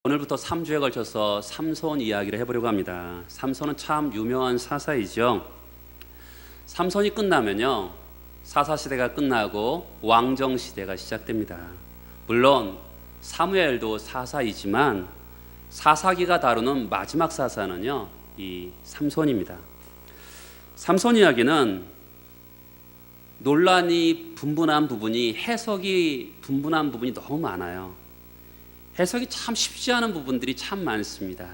오늘부터 3주에 걸쳐서 삼손 이야기를 해보려고 합니다. 삼손은 참 유명한 사사이죠. 삼손이 끝나면요, 사사시대가 끝나고 왕정시대가 시작됩니다. 물론 사무엘도 사사이지만 사사기가 다루는 마지막 사사는요, 이 삼손입니다. 삼손 이야기는 논란이 분분한 부분이, 해석이 분분한 부분이 너무 많아요. 해석이 참 쉽지 않은 부분들이 참 많습니다.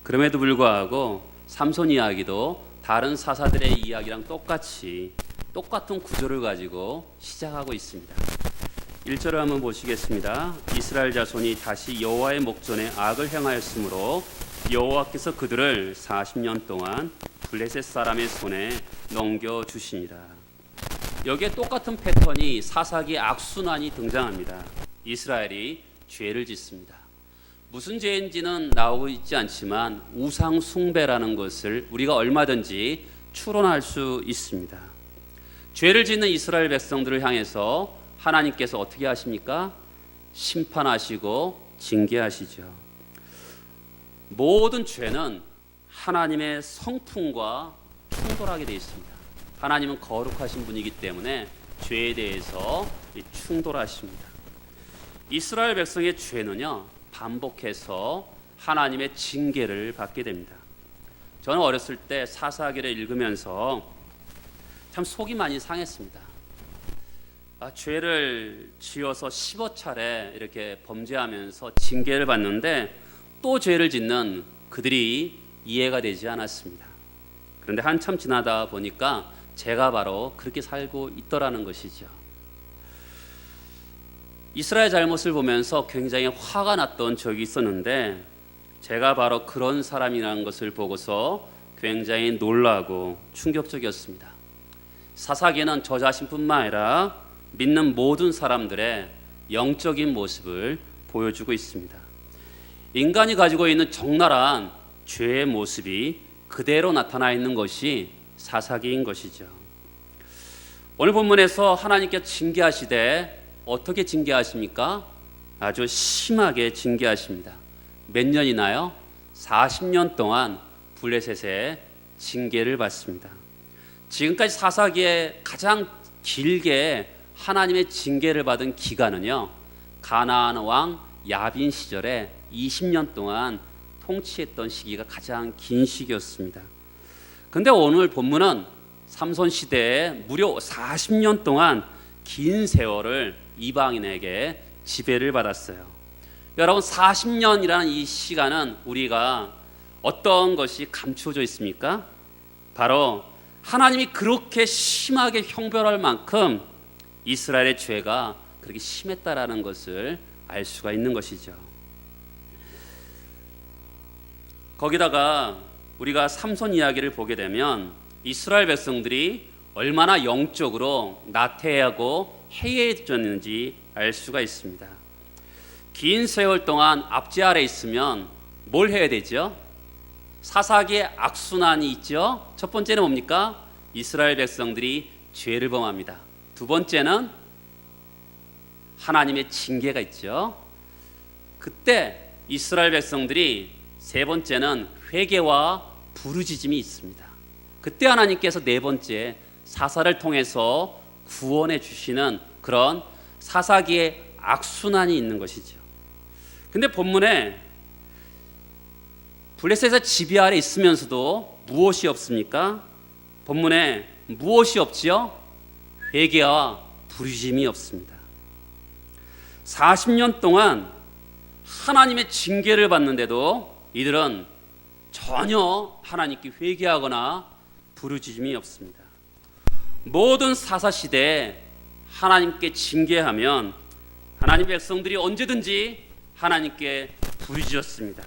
그럼에도 불구하고 삼손 이야기도 다른 사사들의 이야기랑 똑같은 구조를 가지고 시작하고 있습니다. 1절을 한번 보시겠습니다. 이스라엘 자손이 다시 여호와의 목전에 악을 행하였으므로 여호와께서 그들을 40년 동안 블레셋 사람의 손에 넘겨주시니라. 여기에 똑같은 패턴이 사사기 악순환이 등장합니다. 이스라엘이 죄를 짓습니다. 무슨 죄인지는 나오고 있지 않지만 우상 숭배라는 것을 우리가 얼마든지 추론할 수 있습니다. 죄를 짓는 이스라엘 백성들을 향해서 하나님께서 어떻게 하십니까? 심판하시고 징계하시죠. 모든 죄는 하나님의 성품과 충돌하게 되어 있습니다. 하나님은 거룩하신 분이기 때문에 죄에 대해서 충돌하십니다. 이스라엘 백성의 죄는요, 반복해서 하나님의 징계를 받게 됩니다. 저는 어렸을 때 사사기를 읽으면서 참 속이 많이 상했습니다. 죄를 지어서 15차례 이렇게 범죄하면서 징계를 받는데 또 죄를 짓는 그들이 이해가 되지 않았습니다. 그런데 한참 지나다 보니까 제가 바로 그렇게 살고 있더라는 것이죠. 이스라엘 잘못을 보면서 굉장히 화가 났던 적이 있었는데 제가 바로 그런 사람이라는 것을 보고서 굉장히 놀라고 충격적이었습니다. 사사기는 저 자신뿐만 아니라 믿는 모든 사람들의 영적인 모습을 보여주고 있습니다. 인간이 가지고 있는 적나라한 죄의 모습이 그대로 나타나 있는 것이 사사기인 것이죠. 오늘 본문에서 하나님께 징계하시되 어떻게 징계하십니까? 아주 심하게 징계하십니다. 몇 년이나요? 40년 동안 블레셋의 징계를 받습니다. 지금까지 사사기에 가장 길게 하나님의 징계를 받은 기간은요, 가나안 왕 야빈 시절에 20년 동안 통치했던 시기가 가장 긴 시기였습니다. 그런데 오늘 본문은 삼손 시대에 무려 40년 동안 긴 세월을 이방인에게 지배를 받았어요. 여러분, 40년이라는 이 시간은 우리가 어떤 것이 감추어져 있습니까? 바로 하나님이 그렇게 심하게 형벌할 만큼 이스라엘의 죄가 그렇게 심했다라는 것을 알 수가 있는 것이죠. 거기다가 우리가 삼손 이야기를 보게 되면 이스라엘 백성들이 얼마나 영적으로 나태하고 해이해졌는지 알 수가 있습니다. 긴 세월 동안 압제 아래 있으면 뭘 해야 되죠? 사사기의 악순환이 있죠. 첫 번째는 뭡니까? 이스라엘 백성들이 죄를 범합니다. 두 번째는 하나님의 징계가 있죠. 그때 이스라엘 백성들이 세 번째는 회개와 부르짖음이 있습니다. 그때 하나님께서 네 번째 사사를 통해서 구원해 주시는 그런 사사기의 악순환이 있는 것이죠. 근데 본문에 블레셋의 지배 아래 있으면서도 무엇이 없습니까? 본문에 무엇이 없지요? 회개와 부르짖음이 없습니다. 40년 동안 하나님의 징계를 받는데도 이들은 전혀 하나님께 회개하거나 부르짖음이 없습니다. 모든 사사 시대에 하나님께 징계하면 하나님 백성들이 언제든지 하나님께 부르짖었습니다.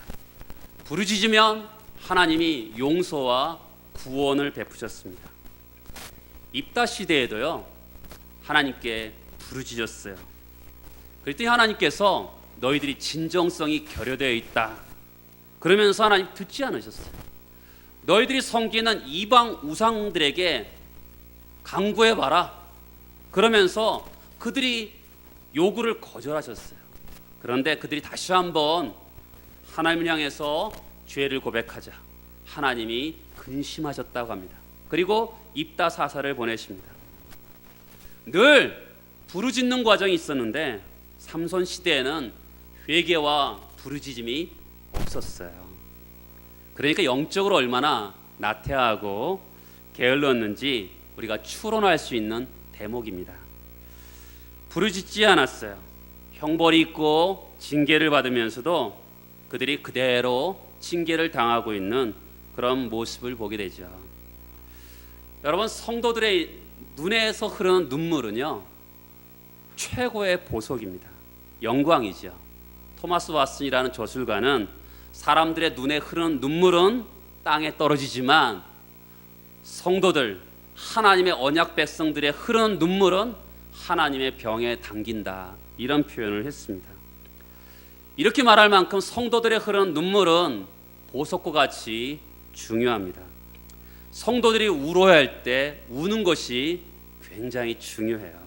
부르짖으면 하나님이 용서와 구원을 베푸셨습니다. 입다 시대에도요, 하나님께 부르짖었어요. 그랬더니 하나님께서 너희들이 진정성이 결여되어 있다 그러면서 하나님 듣지 않으셨어요. 너희들이 섬기는 이방 우상들에게 강구해봐라 그러면서 그들이 요구를 거절하셨어요. 그런데 그들이 다시 한번 하나님을 향해서 죄를 고백하자 하나님이 근심하셨다고 합니다. 그리고 입다사사를 보내십니다. 늘 부르짖는 과정이 있었는데 삼손 시대에는 회개와 부르짖음이 없었어요. 그러니까 영적으로 얼마나 나태하고 게을렀는지 우리가 추론할 수 있는 대목입니다. 부르짖지 않았어요. 형벌이 있고 징계를 받으면서도 그들이 그대로 징계를 당하고 있는 그런 모습을 보게 되죠. 여러분, 성도들의 눈에서 흐르는 눈물은요 최고의 보석입니다. 영광이죠. 토마스 왓슨이라는 저술가는 사람들의 눈에 흐르는 눈물은 땅에 떨어지지만 성도들, 하나님의 언약 백성들의 흐르는 눈물은 하나님의 병에 담긴다, 이런 표현을 했습니다. 이렇게 말할 만큼 성도들의 흐르는 눈물은 보석과 같이 중요합니다. 성도들이 울어야 할 때 우는 것이 굉장히 중요해요.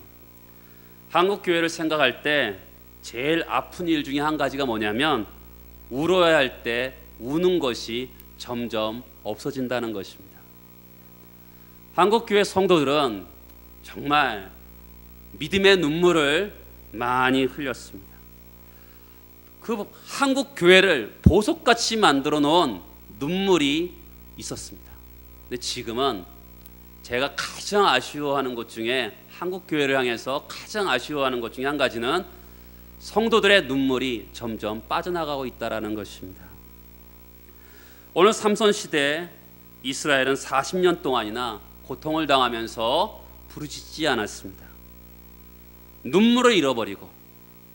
한국 교회를 생각할 때 제일 아픈 일 중에 한 가지가 뭐냐면 울어야 할 때 우는 것이 점점 없어진다는 것입니다. 한국 교회 성도들은 정말 믿음의 눈물을 많이 흘렸습니다. 그 한국 교회를 보석같이 만들어 놓은 눈물이 있었습니다. 근데 지금은 제가 가장 아쉬워하는 것 중에, 한국 교회를 향해서 가장 아쉬워하는 것 중에 한 가지는 성도들의 눈물이 점점 빠져나가고 있다는 것입니다. 오늘 삼손 시대에 이스라엘은 40년 동안이나 고통을 당하면서 부르짖지 않았습니다. 눈물을 잃어버리고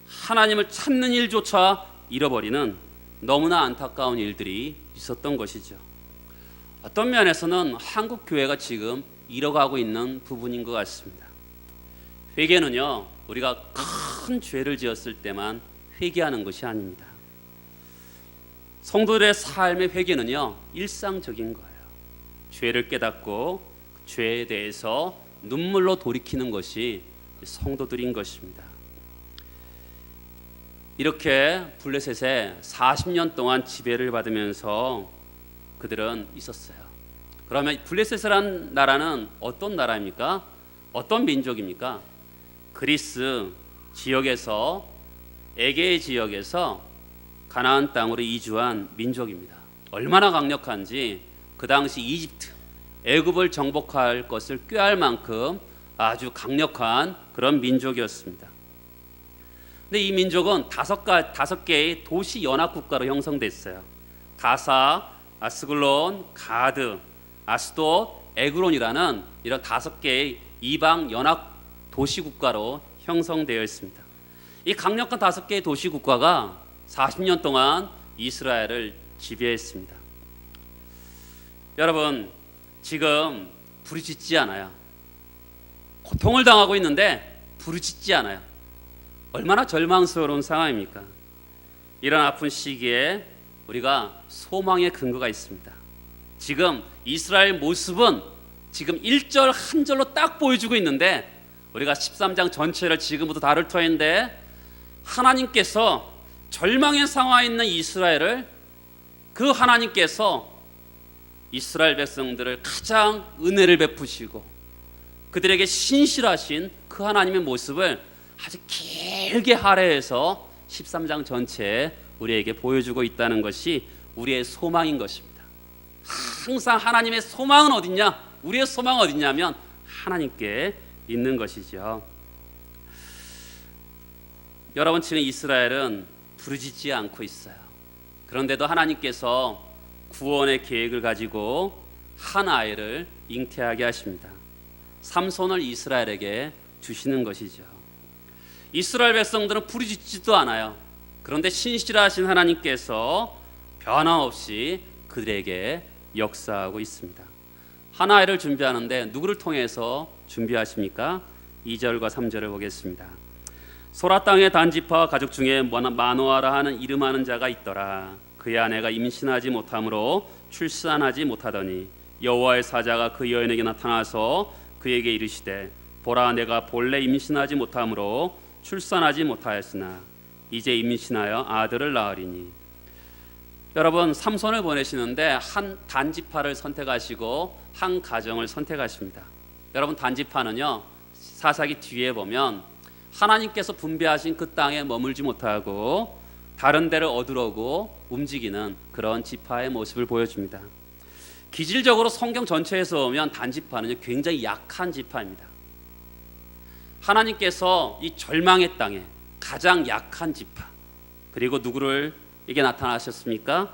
하나님을 찾는 일조차 잃어버리는 너무나 안타까운 일들이 있었던 것이죠. 어떤 면에서는 한국 교회가 지금 잃어가고 있는 부분인 것 같습니다. 회개는요, 우리가 큰 죄를 지었을 때만 회개하는 것이 아닙니다. 성도들의 삶의 회개는요, 일상적인 거예요. 죄를 깨닫고 죄에 대해서 눈물로 돌이키는 것이 성도들인 것입니다. 이렇게 블레셋에 40년 동안 지배를 받으면서 그들은 있었어요. 그러면 블레셋이라는 나라는 어떤 나라입니까? 어떤 민족입니까? 그리스 지역에서, 에게의 지역에서 가나안 땅으로 이주한 민족입니다. 얼마나 강력한지 그 당시 이집트, 애굽을 정복할 것을 꾀할 만큼 아주 강력한 그런 민족이었습니다. 근데 이 민족은 다섯 개의 도시 연합 국가로 형성됐어요. 가사, 아스글론, 가드, 아스돗, 에그론이라는 이런 5개의 이방 연합 도시 국가로 형성되어 있습니다. 이 강력한 5개의 도시 국가가 40년 동안 이스라엘을 지배했습니다. 여러분, 지금 부르짖지 않아요. 고통을 당하고 있는데 부르짖지 않아요. 얼마나 절망스러운 상황입니까? 이런 아픈 시기에 우리가 소망의 근거가 있습니다. 지금 이스라엘 모습은 지금 1절 한 절로 딱 보여주고 있는데, 우리가 13장 전체를 지금부터 다룰 터인데, 하나님께서 절망의 상황에 있는 이스라엘을, 그 하나님께서 이스라엘 백성들을 가장 은혜를 베푸시고 그들에게 신실하신 그 하나님의 모습을 아주 길게 할애해서 13장 전체에 우리에게 보여주고 있다는 것이 우리의 소망인 것입니다. 항상 하나님의 소망은 어딨냐? 우리의 소망은 어딨냐면 하나님께 있는 것이죠. 여러분, 지금 이스라엘은 부르짖지 않고 있어요. 그런데도 하나님께서 구원의 계획을 가지고 한 아이를 잉태하게 하십니다. 삼손을 이스라엘에게 주시는 것이죠. 이스라엘 백성들은 부르짖지도 않아요. 그런데 신실하신 하나님께서 변함없이 그들에게 역사하고 있습니다. 한 아이를 준비하는데 누구를 통해서 준비하십니까? 2절과 3절을 보겠습니다. 소라 땅의 단지파 가족 중에 마노아라 하는 이름하는 자가 있더라. 그의 아내가 임신하지 못하므로 출산하지 못하더니 여호와의 사자가 그 여인에게 나타나서 그에게 이르시되, 보라, 내가 본래 임신하지 못하므로 출산하지 못하였으나 이제 임신하여 아들을 낳으리니. 여러분, 삼손을 보내시는데 한 단지파를 선택하시고 한 가정을 선택하십니다. 여러분, 단지파는요, 사사기 뒤에 보면 하나님께서 분배하신 그 땅에 머물지 못하고 다른 데를 얻으려고 움직이는 그런 지파의 모습을 보여줍니다. 기질적으로 성경 전체에서 보면 단지파는 굉장히 약한 지파입니다. 하나님께서 이 절망의 땅에 가장 약한 지파, 그리고 누구를 이게 나타나셨습니까?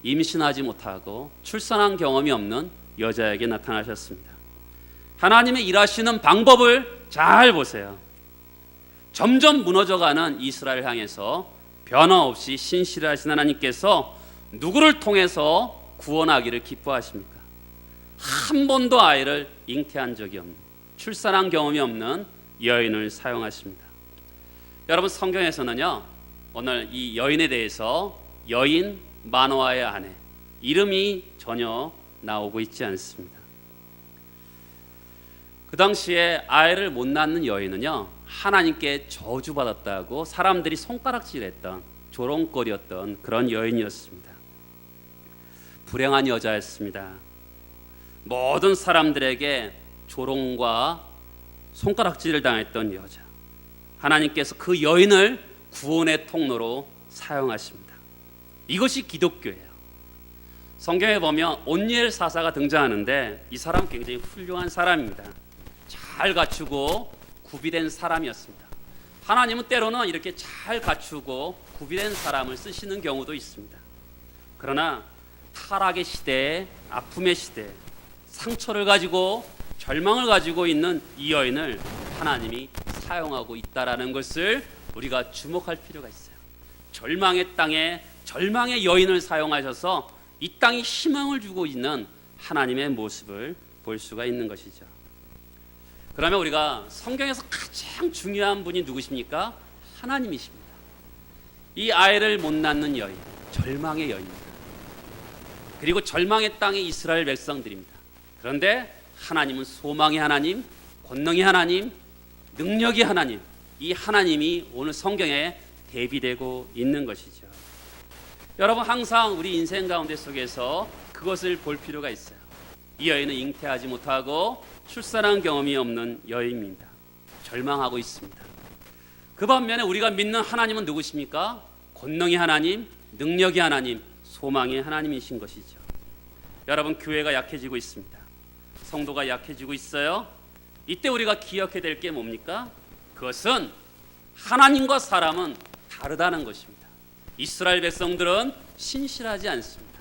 임신하지 못하고 출산한 경험이 없는 여자에게 나타나셨습니다. 하나님의 일하시는 방법을 잘 보세요. 점점 무너져가는 이스라엘을 향해서 변함없이 신실하신 하나님께서 누구를 통해서 구원하기를 기뻐하십니까? 한 번도 아이를 잉태한 적이 없는, 출산한 경험이 없는 여인을 사용하십니다. 여러분, 성경에서는요, 오늘 이 여인에 대해서 여인 마노아의 아내, 이름이 전혀 나오고 있지 않습니다. 그 당시에 아이를 못 낳는 여인은요, 하나님께 저주받았다고 사람들이 손가락질했던, 조롱거리였던 그런 여인이었습니다. 불행한 여자였습니다. 모든 사람들에게 조롱과 손가락질을 당했던 여자. 하나님께서 그 여인을 구원의 통로로 사용하십니다. 이것이 기독교예요. 성경에 보면 온니엘 사사가 등장하는데 이 사람은 굉장히 훌륭한 사람입니다. 잘 갖추고 구비된 사람이었습니다. 하나님은 때로는 이렇게 잘 갖추고 구비된 사람을 쓰시는 경우도 있습니다. 그러나 타락의 시대에, 아픔의 시대에 상처를 가지고 절망을 가지고 있는 이 여인을 하나님이 사용하고 있다라는 것을 우리가 주목할 필요가 있어요. 절망의 땅에 절망의 여인을 사용하셔서 이 땅이 희망을 주고 있는 하나님의 모습을 볼 수가 있는 것이죠. 그러면 우리가 성경에서 가장 중요한 분이 누구십니까? 하나님이십니다. 이 아이를 못 낳는 여인, 절망의 여인입니다. 그리고 절망의 땅의 이스라엘 백성들입니다. 그런데 하나님은 소망의 하나님, 권능의 하나님, 능력의 하나님, 이 하나님이 오늘 성경에 대비되고 있는 것이죠. 여러분, 항상 우리 인생 가운데 속에서 그것을 볼 필요가 있어요. 이 여인은 잉태하지 못하고 출산한 경험이 없는 여인입니다. 절망하고 있습니다. 그 반면에 우리가 믿는 하나님은 누구십니까? 권능의 하나님, 능력의 하나님, 소망의 하나님이신 것이죠. 여러분, 교회가 약해지고 있습니다. 성도가 약해지고 있어요. 이때 우리가 기억해야 될 게 뭡니까? 그것은 하나님과 사람은 다르다는 것입니다. 이스라엘 백성들은 신실하지 않습니다.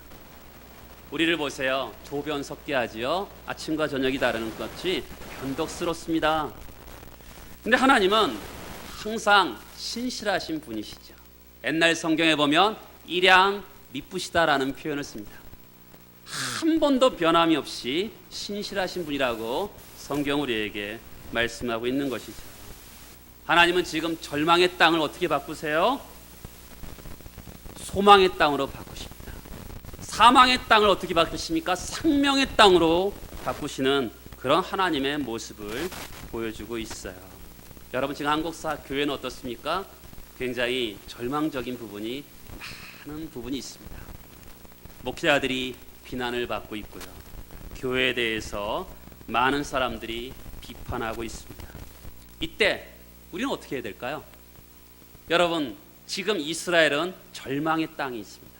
우리를 보세요. 조변 섞게 하지요. 아침과 저녁이 다르는 것 같이 변덕스럽습니다. 근데 하나님은 항상 신실하신 분이시죠. 옛날 성경에 보면 일양 미쁘시다라는 표현을 씁니다. 한 번도 변함이 없이 신실하신 분이라고 성경 우리에게 말씀하고 있는 것이죠. 하나님은 지금 절망의 땅을 어떻게 바꾸세요? 소망의 땅으로 바꾸십니다. 사망의 땅을 어떻게 바꾸십니까? 생명의 땅으로 바꾸시는 그런 하나님의 모습을 보여주고 있어요. 여러분, 지금 한국 교회는 어떻습니까? 굉장히 절망적인 부분이 많은 부분이 있습니다. 목회자들이 비난을 받고 있고요. 교회에 대해서 많은 사람들이 비판하고 있습니다. 이때 우리는 어떻게 해야 될까요? 여러분, 지금 이스라엘은 절망의 땅이 있습니다.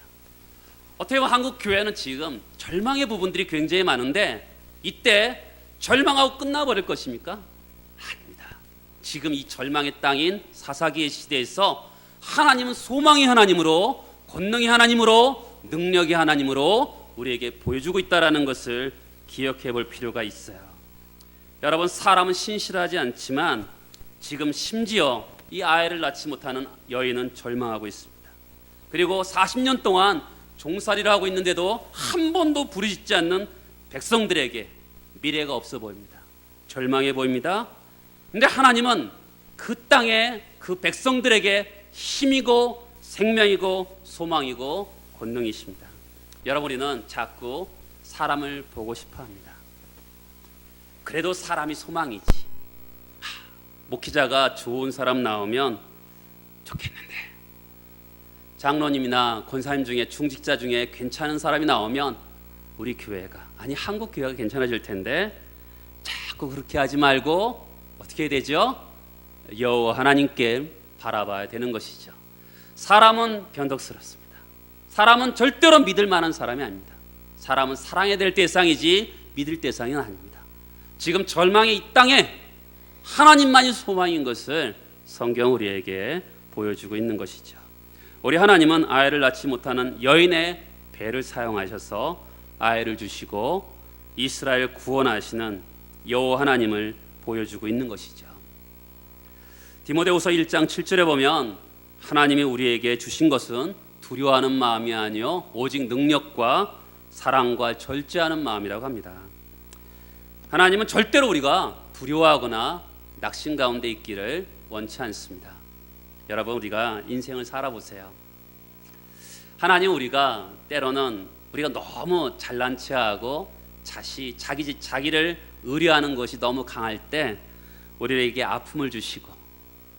어떻게 보면 한국 교회는 지금 절망의 부분들이 굉장히 많은데 이때 절망하고 끝나버릴 것입니까? 아닙니다. 지금 이 절망의 땅인 사사기의 시대에서 하나님은 소망의 하나님으로, 권능의 하나님으로, 능력의 하나님으로 우리에게 보여주고 있다는 것을 기억해 볼 필요가 있어요. 여러분, 사람은 신실하지 않지만 지금 심지어 이 아이를 낳지 못하는 여인은 절망하고 있습니다. 그리고 40년 동안 종살이를 하고 있는데도 한 번도 부르짖지 않는 백성들에게 미래가 없어 보입니다. 절망해 보입니다. 근데 하나님은 그 땅에 그 백성들에게 힘이고 생명이고 소망이고 권능이십니다. 여러분, 우리는 자꾸 사람을 보고 싶어 합니다. 그래도 사람이 소망이지. 목회자가 좋은 사람 나오면 좋겠는데, 장로님이나 권사님 중에 중직자 중에 괜찮은 사람이 나오면 우리 교회가, 아니 한국 교회가 괜찮아질 텐데 자꾸 그렇게 하지 말고 어떻게 해야 되죠? 여호와 하나님께 바라봐야 되는 것이죠. 사람은 변덕스럽습니다. 사람은 절대로 믿을 만한 사람이 아닙니다. 사람은 사랑해야 될 대상이지 믿을 대상이 아닙니다. 지금 절망의 이 땅에 하나님만이 소망인 것을 성경 우리에게 보여주고 있는 것이죠. 우리 하나님은 아이를 낳지 못하는 여인의 배를 사용하셔서 아이를 주시고 이스라엘 구원하시는 여호와 하나님을 보여주고 있는 것이죠. 디모데후서 1장 7절에 보면 하나님이 우리에게 주신 것은 두려워하는 마음이 아니요 오직 능력과 사랑과 절제하는 마음이라고 합니다. 하나님은 절대로 우리가 두려워하거나 낙심 가운데 있기를 원치 않습니다. 여러분, 우리가 인생을 살아보세요. 하나님, 우리가 때로는 우리가 너무 잘난 체하고 자기를 의뢰하는 것이 너무 강할 때 우리에게 아픔을 주시고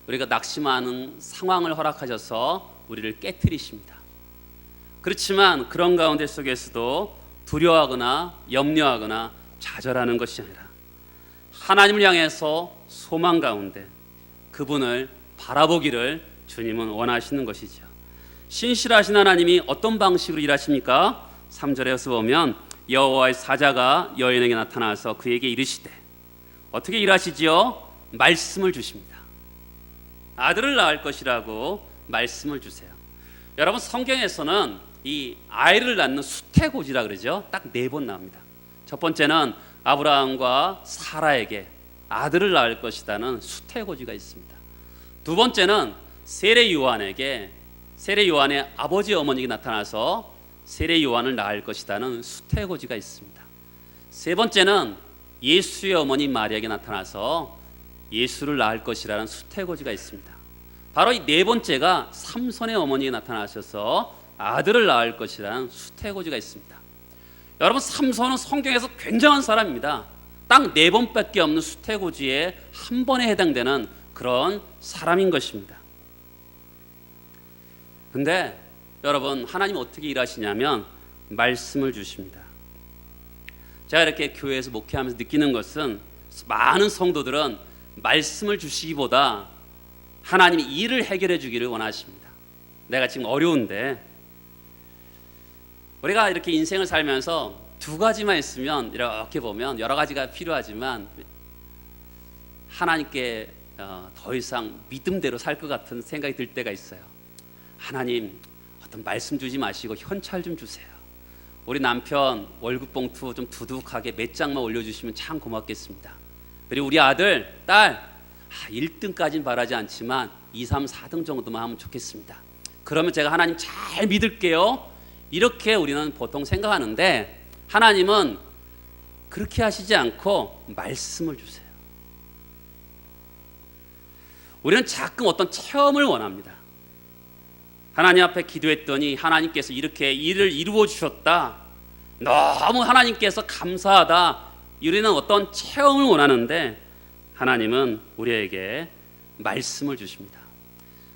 우리가 낙심하는 상황을 허락하셔서 우리를 깨트리십니다. 그렇지만 그런 가운데 속에서도 두려워하거나 염려하거나 좌절하는 것이 아니라 하나님을 향해서 소망 가운데 그분을 바라보기를 주님은 원하시는 것이죠. 신실하신 하나님이 어떤 방식으로 일하십니까? 3절에서 보면 여호와의 사자가 여인에게 나타나서 그에게 이르시되, 어떻게 일하시지요? 말씀을 주십니다. 아들을 낳을 것이라고 말씀을 주세요. 여러분, 성경에서는 이 아이를 낳는 수태고지라 그러죠. 딱 4번 나옵니다. 첫 번째는 아브라함과 사라에게 아들을 낳을 것이라는 수태고지가 있습니다. 두 번째는 세례 요한의 아버지 어머니가 나타나서 세례 요한을 낳을 것이라는 수태고지가 있습니다. 세 번째는 예수의 어머니 마리아에게 나타나서 예수를 낳을 것이라는 수태고지가 있습니다. 바로 이 4번째가 삼손의 어머니가 나타나셔서 아들을 낳을 것이라는 수태고지가 있습니다. 여러분, 삼손은 성경에서 굉장한 사람입니다. 딱 4번밖에 없는 수태고지에 한 번에 해당되는 그런 사람인 것입니다. 근데 여러분, 하나님 어떻게 일하시냐면 말씀을 주십니다. 제가 이렇게 교회에서 목회하면서 느끼는 것은 많은 성도들은 말씀을 주시기보다 하나님이 일을 해결해 주기를 원하십니다. 내가 지금 어려운데, 우리가 이렇게 인생을 살면서 2가지만 있으면 이렇게 보면 여러 가지가 필요하지만 하나님께 더 이상 믿음대로 살 것 같은 생각이 들 때가 있어요. 하나님, 어떤 말씀 주지 마시고 현찰 좀 주세요. 우리 남편 월급 봉투 좀 두둑하게 몇 장만 올려주시면 참 고맙겠습니다. 그리고 우리 아들, 딸 1등까지는 바라지 않지만 2, 3, 4등 정도만 하면 좋겠습니다. 그러면 제가 하나님 잘 믿을게요. 이렇게 우리는 보통 생각하는데 하나님은 그렇게 하시지 않고 말씀을 주세요. 우리는 가끔 어떤 체험을 원합니다. 하나님 앞에 기도했더니 하나님께서 이렇게 일을 이루어 주셨다, 너무 하나님께서 감사하다, 우리는 어떤 체험을 원하는데 하나님은 우리에게 말씀을 주십니다.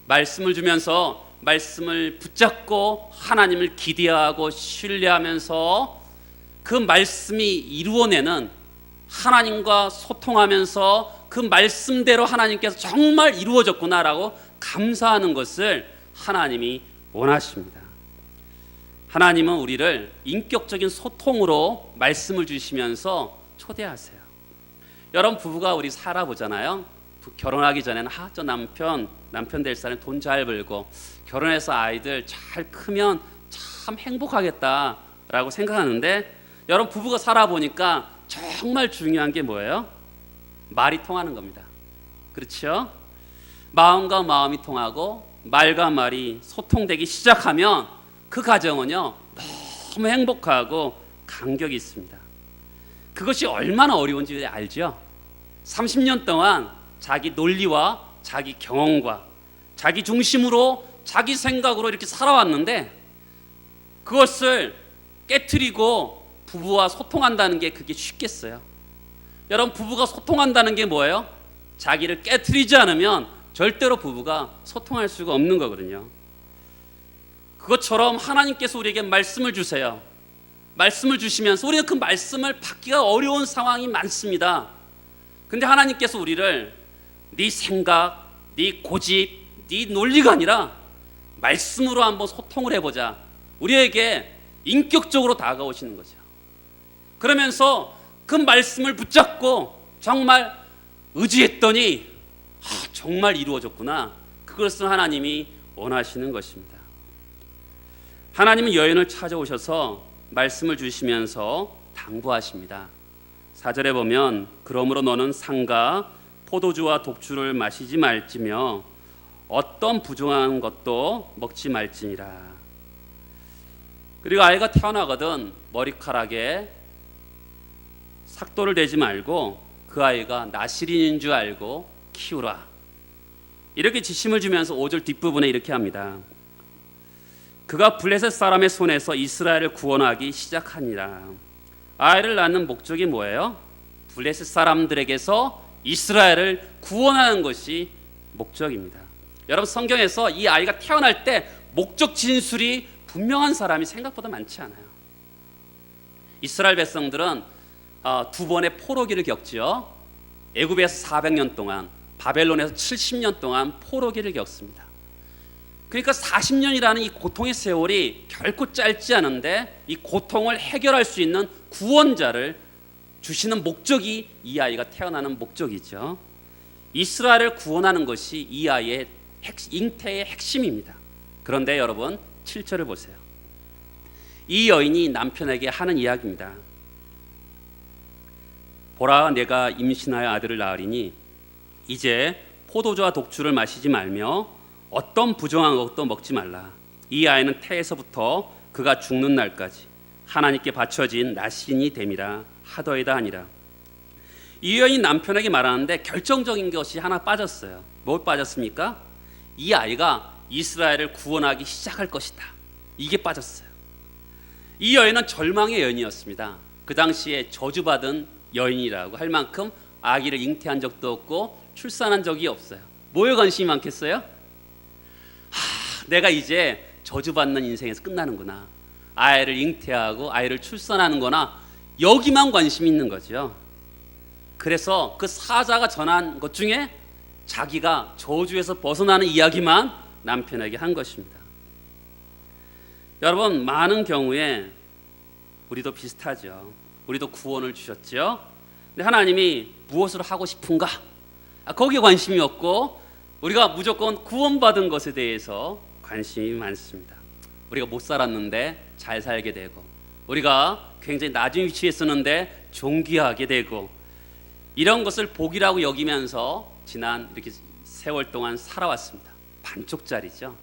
말씀을 주면서 말씀을 붙잡고 하나님을 기대하고 신뢰하면서 그 말씀이 이루어내는, 하나님과 소통하면서 그 말씀대로 하나님께서 정말 이루어졌구나라고 감사하는 것을 하나님이 원하십니다. 하나님은 우리를 인격적인 소통으로 말씀을 주시면서 초대하세요. 여러분, 부부가 우리 살아보잖아요. 결혼하기 전에는 저 남편 될 사람이 돈 잘 벌고 결혼해서 아이들 잘 크면 참 행복하겠다라고 생각하는데, 여러분, 부부가 살아보니까 정말 중요한 게 뭐예요? 말이 통하는 겁니다. 그렇죠? 마음과 마음이 통하고 말과 말이 소통되기 시작하면 그 가정은요 너무 행복하고 감격이 있습니다. 그것이 얼마나 어려운지 알죠? 30년 동안 자기 논리와 자기 경험과 자기 중심으로 자기 생각으로 이렇게 살아왔는데 그것을 깨트리고 부부와 소통한다는 게 그게 쉽겠어요? 여러분, 부부가 소통한다는 게 뭐예요? 자기를 깨트리지 않으면 절대로 부부가 소통할 수가 없는 거거든요. 그것처럼 하나님께서 우리에게 말씀을 주세요. 말씀을 주시면서 우리가 그 말씀을 받기가 어려운 상황이 많습니다. 근데 하나님께서 우리를 네 생각, 네 고집, 네 논리가 아니라 말씀으로 한번 소통을 해보자, 우리에게 인격적으로 다가오시는 거죠. 그러면서 그 말씀을 붙잡고 정말 의지했더니 정말 이루어졌구나. 그것을 하나님이 원하시는 것입니다. 하나님은 여인을 찾아오셔서 말씀을 주시면서 당부하십니다. 4절에 보면 그러므로 너는 상과 포도주와 독주를 마시지 말지며 어떤 부정한 것도 먹지 말지니라. 그리고 아이가 태어나거든 머리카락에 삭도를 대지 말고 그 아이가 나실인인 줄 알고 키우라. 이렇게 지침을 주면서 5절 뒷부분에 이렇게 합니다. 그가 블레셋 사람의 손에서 이스라엘을 구원하기 시작하니라. 아이를 낳는 목적이 뭐예요? 블레셋 사람들에게서 이스라엘을 구원하는 것이 목적입니다. 여러분, 성경에서 이 아이가 태어날 때 목적 진술이 분명한 사람이 생각보다 많지 않아요. 이스라엘 백성들은 두 번의 포로기를 겪지요. 애굽에서 400년 동안, 바벨론에서 70년 동안 포로기를 겪습니다. 그러니까 40년이라는 이 고통의 세월이 결코 짧지 않은데 이 고통을 해결할 수 있는 구원자를 주시는 목적이 이 아이가 태어나는 목적이죠. 이스라엘을 구원하는 것이 이 아이의 잉태의 핵심입니다. 그런데 여러분 7절을 보세요. 이 여인이 남편에게 하는 이야기입니다. 보라, 내가 임신하여 아들을 낳으리니 이제 포도주와 독주를 마시지 말며 어떤 부정한 것도 먹지 말라. 이 아이는 태에서부터 그가 죽는 날까지 하나님께 바쳐진 나신이 됨이라 하더이다 하니라. 이 여인이 남편에게 말하는데 결정적인 것이 하나 빠졌어요. 뭘 빠졌습니까? 이 아이가 이스라엘을 구원하기 시작할 것이다. 이게 빠졌어요. 이 여인은 절망의 여인이었습니다. 그 당시에 저주받은 여인이라고 할 만큼 아기를 잉태한 적도 없고 출산한 적이 없어요. 뭐에 관심이 많겠어요? 내가 이제 저주받는 인생에서 끝나는구나. 아이를 잉태하고 아이를 출산하는 거나 여기만 관심이 있는 거죠. 그래서 그 사자가 전한 것 중에 자기가 저주에서 벗어나는 이야기만 남편에게 한 것입니다. 여러분, 많은 경우에 우리도 비슷하죠. 우리도 구원을 주셨죠. 근데 하나님이 무엇을 하고 싶은가? 거기에 관심이 없고 우리가 무조건 구원받은 것에 대해서 관심이 많습니다. 우리가 못 살았는데 잘 살게 되고, 우리가 굉장히 낮은 위치에 있었는데 존귀하게 되고, 이런 것을 복이라고 여기면서 지난 이렇게 세월 동안 살아왔습니다. 반쪽짜리죠.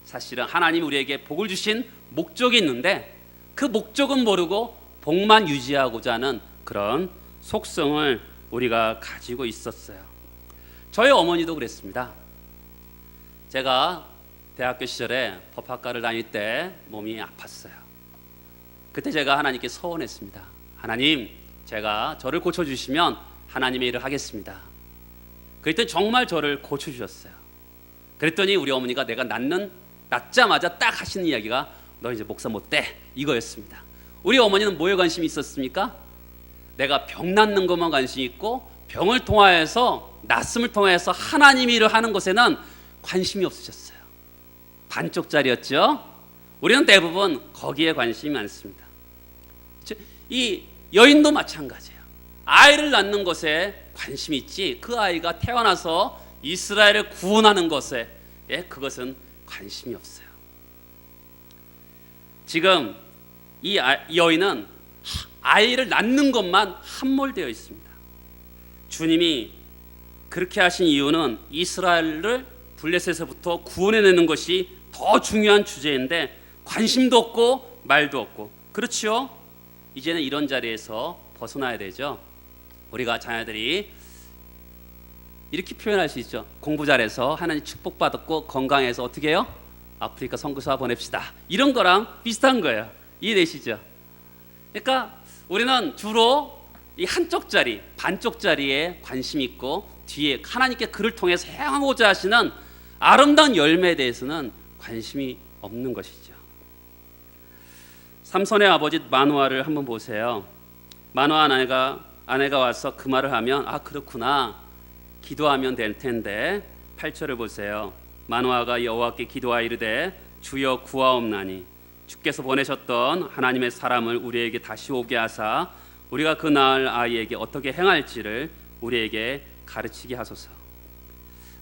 사실은 하나님이 우리에게 복을 주신 목적이 있는데 그 목적은 모르고 복만 유지하고자 하는 그런 속성을 우리가 가지고 있었어요. 저희 어머니도 그랬습니다. 제가 대학교 시절에 법학과를 다닐 때 몸이 아팠어요. 그때 제가 하나님께 서원했습니다. 하나님, 제가 저를 고쳐주시면 하나님의 일을 하겠습니다. 그랬더니 정말 저를 고쳐주셨어요. 그랬더니 우리 어머니가 내가 낳자마자 딱 하시는 이야기가 너 이제 목사 못 돼, 이거였습니다. 우리 어머니는 뭐에 관심이 있었습니까? 내가 병 낫는 것만 관심이 있고 병을 통하여서, 낫음을 통해서 하나님의 일을 하는 것에는 관심이 없으셨어요. 반쪽짜리였죠. 우리는 대부분 거기에 관심이 많습니다. 이 여인도 마찬가지예요. 아이를 낳는 것에 관심이 있지 그 아이가 태어나서 이스라엘을 구원하는 것에 그것은 관심이 없어요. 지금 이 여인은 아이를 낳는 것만 함몰되어 있습니다. 주님이 그렇게 하신 이유는 이스라엘을 블레셋에서부터 구원해내는 것이 더 중요한 주제인데 관심도 없고 말도 없고, 그렇지요? 이제는 이런 자리에서 벗어나야 되죠. 우리가 자녀들이 이렇게 표현할 수 있죠. 공부 잘해서 하나님 축복받았고 건강해서 어떻게 해요? 아프리카 선교사 보냅시다. 이런 거랑 비슷한 거예요. 이해되시죠? 그러니까 우리는 주로 이 한쪽짜리, 반쪽짜리에 관심이 있고 뒤에 하나님께 그를 통해서 행하고자 하시는 아름다운 열매에 대해서는 관심이 없는 것이죠. 삼손의 아버지 마노아를 한번 보세요. 마노아 아내가 와서 그 말을 하면 그렇구나, 기도하면 될 텐데. 8절을 보세요. 마노아가 여호와께 기도하여 이르되 주여 구하옵나니 주께서 보내셨던 하나님의 사람을 우리에게 다시 오게 하사 우리가 그 낳을 아이에게 어떻게 행할지를 우리에게 가르치게 하소서.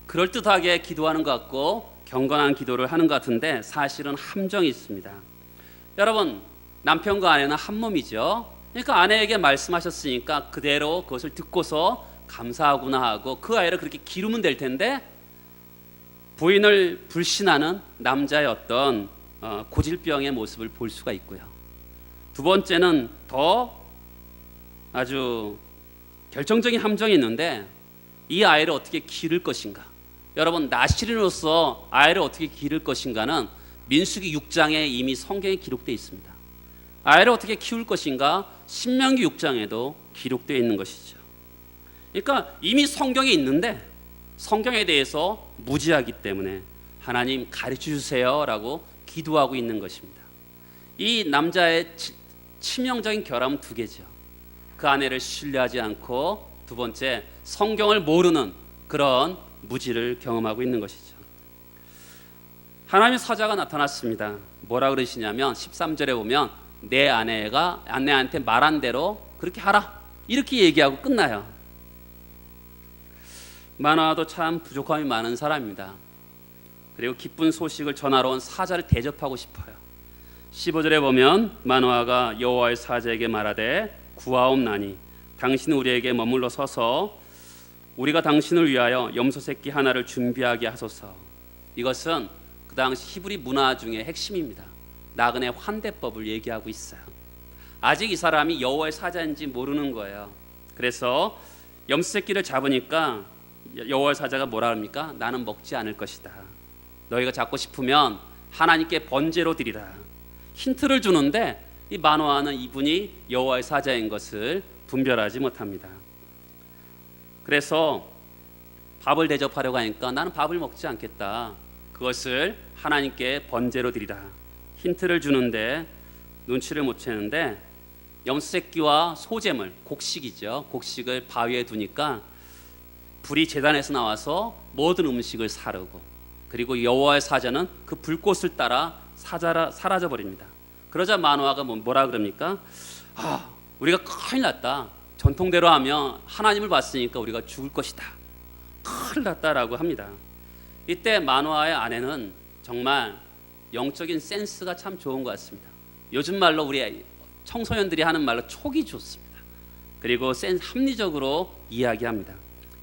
그럴듯하게 기도하는 것 같고 경건한 기도를 하는 것 같은데 사실은 함정이 있습니다. 여러분, 남편과 아내는 한 몸이죠. 그러니까 아내에게 말씀하셨으니까 그대로 그것을 듣고서 감사하구나 하고 그 아이를 그렇게 기르면 될 텐데, 부인을 불신하는 남자의 어떤 고질병의 모습을 볼 수가 있고요. 두 번째는 더 아주 결정적인 함정이 있는데, 이 아이를 어떻게 기를 것인가. 여러분, 나시린으로서 아이를 어떻게 기를 것인가는 민수기 6장에 이미 성경에 기록되어 있습니다. 아이를 어떻게 키울 것인가 신명기 6장에도 기록되어 있는 것이죠. 그러니까 이미 성경에 있는데 성경에 대해서 무지하기 때문에 하나님 가르쳐 주세요라고 기도하고 있는 것입니다. 이 남자의 치명적인 결함은 두 개죠. 그 아내를 신뢰하지 않고, 두 번째, 성경을 모르는 그런 무지를 경험하고 있는 것이죠. 하나님의 사자가 나타났습니다. 뭐라 그러시냐면 13절에 보면 내 아내가 아내한테 말한 대로 그렇게 하라, 이렇게 얘기하고 끝나요. 마노아도 참 부족함이 많은 사람입니다. 그리고 기쁜 소식을 전하러 온 사자를 대접하고 싶어요. 15절에 보면 마노아가 여호와의 사자에게 말하되 구하옵나니 당신은 우리에게 머물러 서서 우리가 당신을 위하여 염소 새끼 하나를 준비하게 하소서. 이것은 그 당시 히브리 문화 중에 핵심입니다. 나그네 환대법을 얘기하고 있어요. 아직 이 사람이 여호와의 사자인지 모르는 거예요. 그래서 염소 새끼를 잡으니까 여호와의 사자가 뭐라 합니까? 나는 먹지 않을 것이다. 너희가 잡고 싶으면 하나님께 번제로 드리라. 힌트를 주는데 이 마노아는 이분이 여호와의 사자인 것을 분별하지 못합니다. 그래서 밥을 대접하려고 하니까 나는 밥을 먹지 않겠다. 그것을 하나님께 번제로 드리라. 힌트를 주는데 눈치를 못 채는데, 염소새끼와 소제물, 곡식이죠. 곡식을 바위에 두니까 불이 제단에서 나와서 모든 음식을 사르고, 그리고 여호와의 사자는 그 불꽃을 따라 사라져 버립니다. 그러자 마노아가 뭐라 그럽니까? 우리가 큰일 났다. 전통대로 하면 하나님을 봤으니까 우리가 죽을 것이다. 큰일 났다라고 합니다. 이때 마노아의 아내는 정말 영적인 센스가 참 좋은 것 같습니다. 요즘 말로 우리 청소년들이 하는 말로 촉이 좋습니다. 그리고 합리적으로 이야기합니다.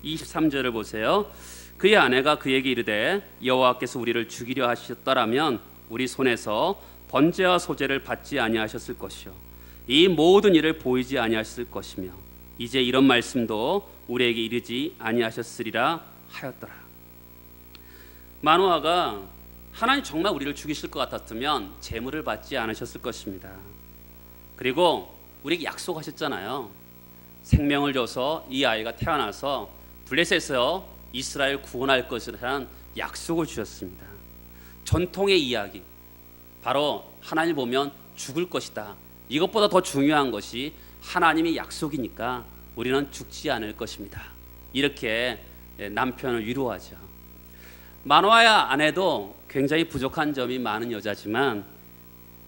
23절을 보세요. 그의 아내가 그에게 이르되 여호와께서 우리를 죽이려 하셨더라면 우리 손에서 번제와 소제를 받지 아니하셨을 것이요 이 모든 일을 보이지 아니하셨을 것이며 이제 이런 말씀도 우리에게 이르지 아니하셨으리라 하였더라. 마노아가 하나님 정말 우리를 죽이실 것 같았으면 제물을 받지 않으셨을 것입니다. 그리고 우리에게 약속하셨잖아요. 생명을 줘서 이 아이가 태어나서 블레셋에서 이스라엘 구원할 것이라는 약속을 주셨습니다. 전통의 이야기, 바로 하나님 보면 죽을 것이다. 이것보다 더 중요한 것이 하나님의 약속이니까 우리는 죽지 않을 것입니다. 이렇게 남편을 위로하죠. 마노아의 아내도 굉장히 부족한 점이 많은 여자지만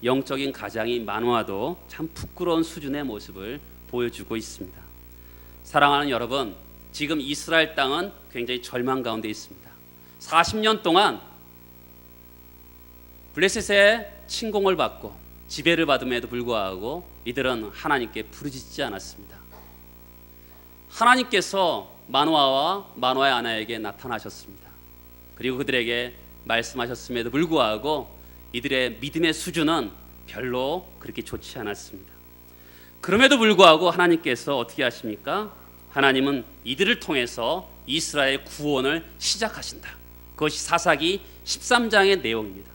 영적인 가장이 마노아도 참 부끄러운 수준의 모습을 보여주고 있습니다. 사랑하는 여러분, 지금 이스라엘 땅은 굉장히 절망 가운데 있습니다. 40년 동안 블레셋의 침공을 받고 지배를 받음에도 불구하고 이들은 하나님께 부르짖지 않았습니다. 하나님께서 마노아와 마노아의 아내에게 나타나셨습니다. 그리고 그들에게 말씀하셨음에도 불구하고 이들의 믿음의 수준은 별로 그렇게 좋지 않았습니다. 그럼에도 불구하고 하나님께서 어떻게 하십니까? 하나님은 이들을 통해서 이스라엘 구원을 시작하신다. 그것이 사사기 13장의 내용입니다.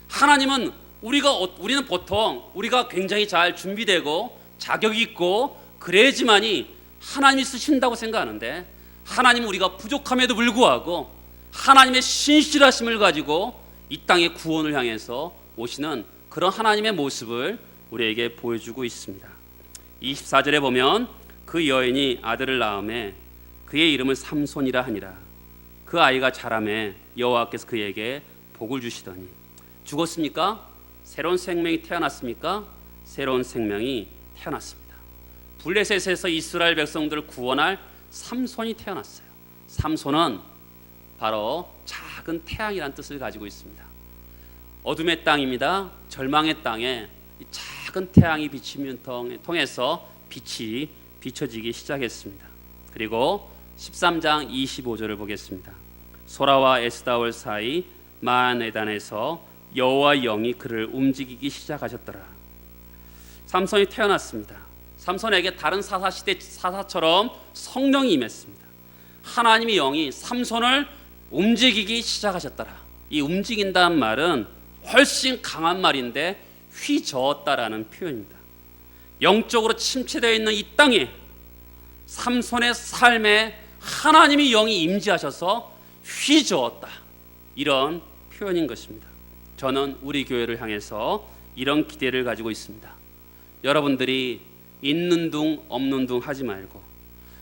하나님은 우리는 보통 우리가 굉장히 잘 준비되고 자격 있고 그래야지만이 하나님이 쓰신다고 생각하는데, 하나님은 우리가 부족함에도 불구하고 하나님의 신실하심을 가지고 이 땅의 구원을 향해서 오시는 그런 하나님의 모습을 우리에게 보여주고 있습니다. 24절에 보면 그 여인이 아들을 낳음에 그의 이름을 삼손이라 하니라. 그 아이가 자라매 여호와께서 그에게 복을 주시더니. 죽었습니까? 새로운 생명이 태어났습니까? 새로운 생명이 태어났습니다. 블레셋에서 이스라엘 백성들을 구원할 삼손이 태어났어요. 삼손은 바로 작은 태양이라는 뜻을 가지고 있습니다. 어둠의 땅입니다. 절망의 땅에 작은 태양이 비치면 통해서 빛이 비춰지기 시작했습니다. 그리고 13장 25절을 보겠습니다. 소라와 에스다올 사이 마한에단에서 여호와 영이 그를 움직이기 시작하셨더라. 삼손이 태어났습니다. 삼손에게 다른 사사시대 사사처럼 성령이 임했습니다. 하나님의 영이 삼손을 움직이기 시작하셨더라. 이 움직인다는 말은 훨씬 강한 말인데 휘저었다라는 표현입니다. 영적으로 침체되어 있는 이 땅에 삼손의 삶에 하나님의 영이 임재하셔서 휘저었다, 이런 표현인 것입니다. 저는 우리 교회를 향해서 이런 기대를 가지고 있습니다. 여러분들이 있는 둥 없는 둥 하지 말고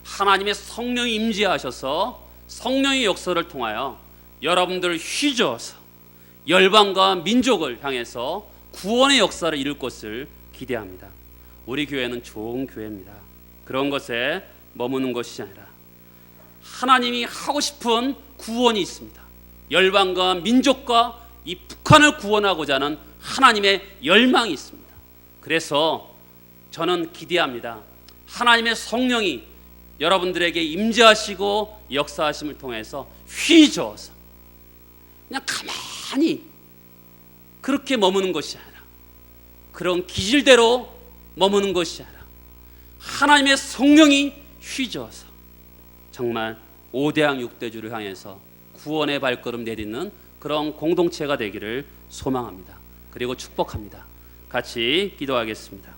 하나님의 성령이 임재하셔서 성령의 역사를 통하여 여러분들을 휘저어서 열방과 민족을 향해서 구원의 역사를 이룰 것을 기대합니다. 우리 교회는 좋은 교회입니다. 그런 것에 머무는 것이 아니라 하나님이 하고 싶은 구원이 있습니다. 열방과 민족과 이 북한을 구원하고자 하는 하나님의 열망이 있습니다. 그래서 저는 기대합니다. 하나님의 성령이 여러분들에게 임재하시고 역사하심을 통해서 휘저어서 그냥 가만히 그렇게 머무는 것이 아니라, 그런 기질대로 머무는 것이 아니라 하나님의 성령이 휘저어서 정말 5대양 6대주를 향해서 구원의 발걸음 내딛는 그런 공동체가 되기를 소망합니다. 그리고 축복합니다. 같이 기도하겠습니다.